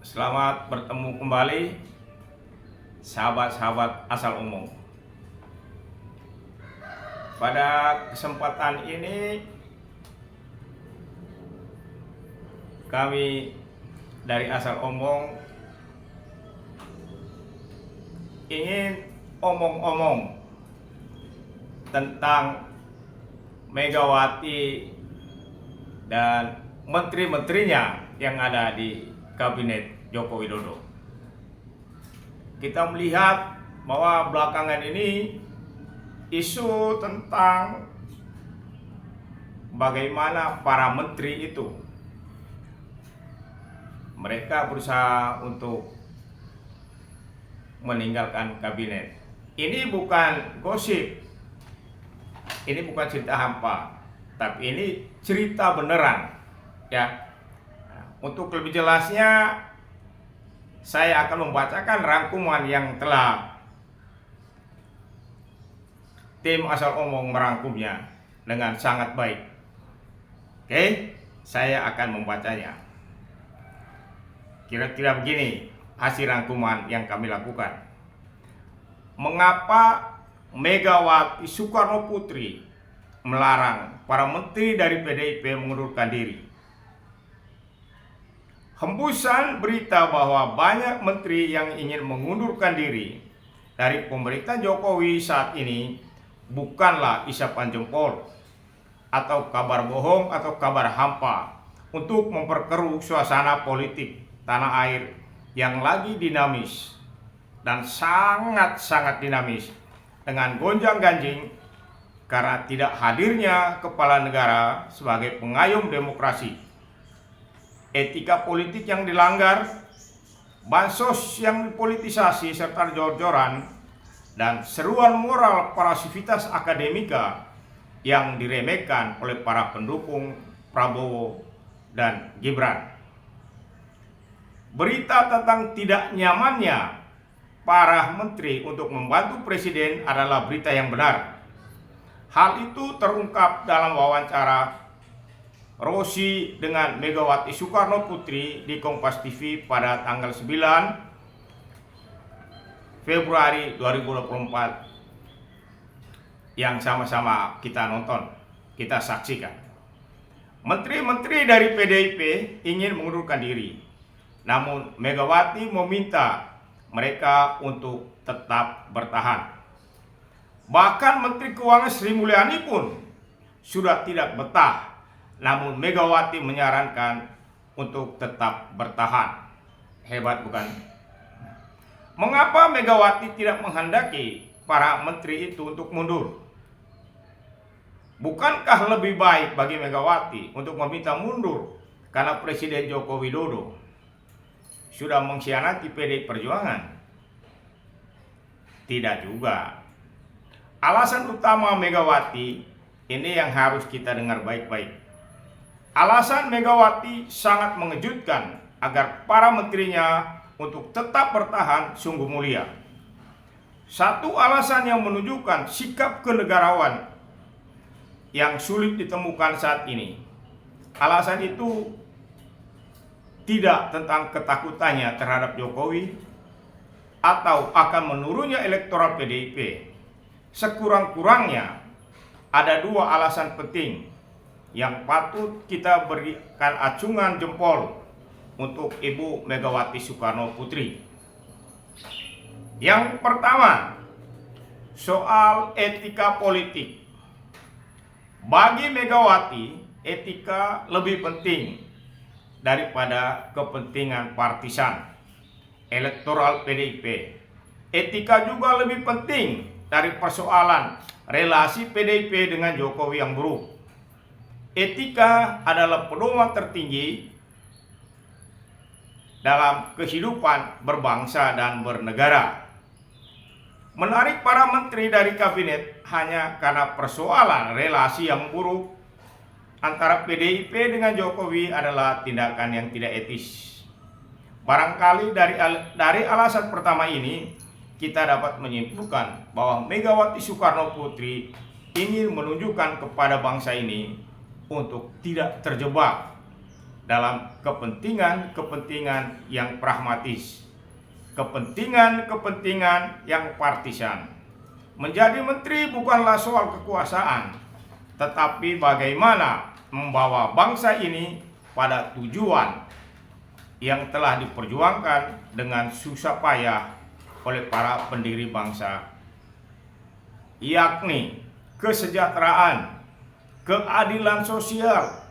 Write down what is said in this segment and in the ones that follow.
Selamat bertemu kembali sahabat-sahabat asal umum. Pada kesempatan ini kami dari asal umum ingin omong-omong tentang Megawati dan menteri-menterinya yang ada di Kabinet Joko Widodo. Kita melihat bahwa belakangan ini isu tentang bagaimana para menteri itu mereka berusaha untuk meninggalkan kabinet. Ini bukan gosip, ini bukan cerita hampa, tapi ini cerita beneran, ya. Untuk lebih jelasnya, saya akan membacakan rangkuman yang telah tim asal umum merangkumnya dengan sangat baik. Oke, saya akan membacanya. Kira-kira begini hasil rangkuman yang kami lakukan. Mengapa Megawati Soekarno Putri melarang para menteri dari PDIP mengundurkan diri? Hembusan berita bahwa banyak menteri yang ingin mengundurkan diri dari pemerintahan Jokowi saat ini bukanlah isapan jempol atau kabar bohong atau kabar hampa untuk memperkeruh suasana politik tanah air yang lagi dinamis dan sangat-sangat dinamis dengan gonjang-ganjing karena tidak hadirnya kepala negara sebagai pengayom demokrasi, etika politik yang dilanggar, bansos yang dipolitisasi serta jor-joran, dan seruan moral para sivitas akademika yang diremehkan oleh para pendukung Prabowo dan Gibran. Berita tentang tidak nyamannya para menteri untuk membantu presiden adalah berita yang benar. Hal itu terungkap dalam wawancara Rosi dengan Megawati Soekarno Putri di Kompas TV pada tanggal 9 Februari 2024 yang sama-sama kita nonton, kita saksikan. Menteri-menteri dari PDIP ingin mengundurkan diri, namun Megawati meminta mereka untuk tetap bertahan. Bahkan Menteri Keuangan Sri Mulyani pun sudah tidak betah, namun Megawati menyarankan untuk tetap bertahan. Hebat bukan? Mengapa Megawati tidak menghendaki para menteri itu untuk mundur? Bukankah lebih baik bagi Megawati untuk meminta mundur karena Presiden Joko Widodo sudah mengkhianati PDI Perjuangan? Tidak juga. Alasan utama Megawati ini yang harus kita dengar baik-baik. Alasan Megawati sangat mengejutkan agar para menterinya untuk tetap bertahan sungguh mulia. Satu alasan yang menunjukkan sikap kenegarawan yang sulit ditemukan saat ini. Alasan itu tidak tentang ketakutannya terhadap Jokowi atau akan menurunnya elektoral PDIP. Sekurang-kurangnya ada dua alasan penting yang patut kita berikan acungan jempol untuk Ibu Megawati Soekarno Putri. Yang pertama, soal etika politik. Bagi Megawati, etika lebih penting daripada kepentingan partisan elektoral PDIP. Etika juga lebih penting dari persoalan relasi PDIP dengan Jokowi yang buruk. Etika adalah pedoman tertinggi dalam kehidupan berbangsa dan bernegara. Menarik para menteri dari kabinet hanya karena persoalan relasi yang buruk antara PDIP dengan Jokowi adalah tindakan yang tidak etis. Barangkali dari alasan pertama ini kita dapat menyimpulkan bahwa Megawati Soekarno Putri ingin menunjukkan kepada bangsa ini untuk tidak terjebak dalam kepentingan-kepentingan yang pragmatis, kepentingan-kepentingan yang partisan. Menjadi menteri bukanlah soal kekuasaan, tetapi bagaimana membawa bangsa ini pada tujuan yang telah diperjuangkan dengan susah payah oleh para pendiri bangsa, yakni kesejahteraan, keadilan sosial,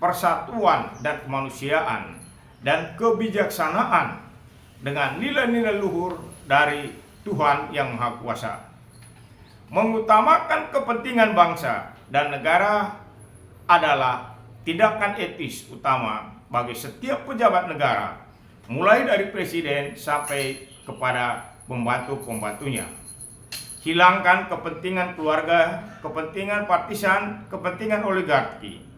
persatuan dan kemanusiaan, dan kebijaksanaan dengan nilai-nilai luhur dari Tuhan Yang Maha Kuasa. Mengutamakan kepentingan bangsa dan negara adalah tindakan etis utama bagi setiap pejabat negara, mulai dari presiden sampai kepada pembantu-pembantunya. Hilangkan kepentingan keluarga, kepentingan partisan, kepentingan oligarki,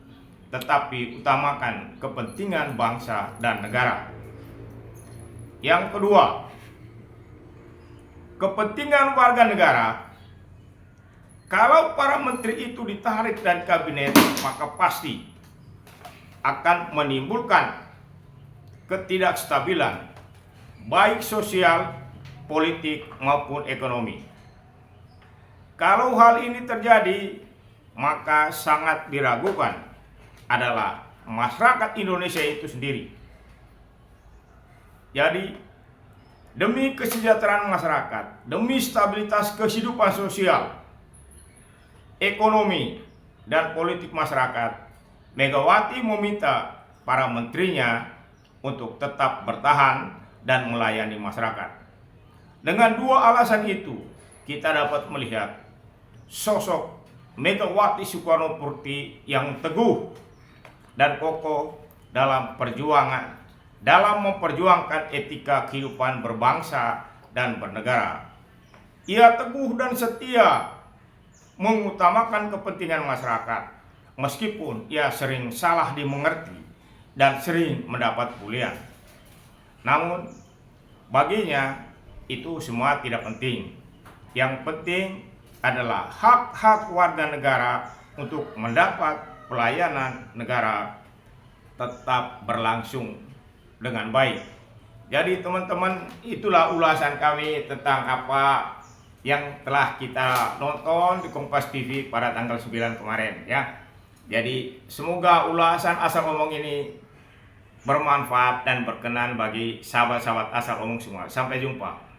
tetapi utamakan kepentingan bangsa dan negara. Yang kedua, kepentingan warga negara. Kalau para menteri itu ditarik dari kabinet, maka pasti akan menimbulkan ketidakstabilan, baik sosial, politik, maupun ekonomi. Kalau hal ini terjadi, maka sangat diragukan adalah masyarakat Indonesia itu sendiri. Jadi, demi kesejahteraan masyarakat, demi stabilitas kehidupan sosial, ekonomi, dan politik masyarakat, Megawati meminta para menterinya untuk tetap bertahan dan melayani masyarakat. Dengan dua alasan itu, kita dapat melihat sosok Megawati Soekarnoputri yang teguh dan kokoh dalam perjuangan, dalam memperjuangkan etika kehidupan berbangsa dan bernegara. Ia teguh dan setia mengutamakan kepentingan masyarakat, meskipun ia sering salah dimengerti dan sering mendapat bulian. Namun, baginya itu semua tidak penting. Yang penting adalah hak-hak warga negara untuk mendapat pelayanan negara tetap berlangsung dengan baik. Jadi teman-teman, itulah ulasan kami tentang apa yang telah kita nonton di Kompas TV pada tanggal 9 kemarin ya. Jadi semoga ulasan Asal Ngomong ini bermanfaat dan berkenan bagi sahabat-sahabat Asal Ngomong semua. Sampai jumpa.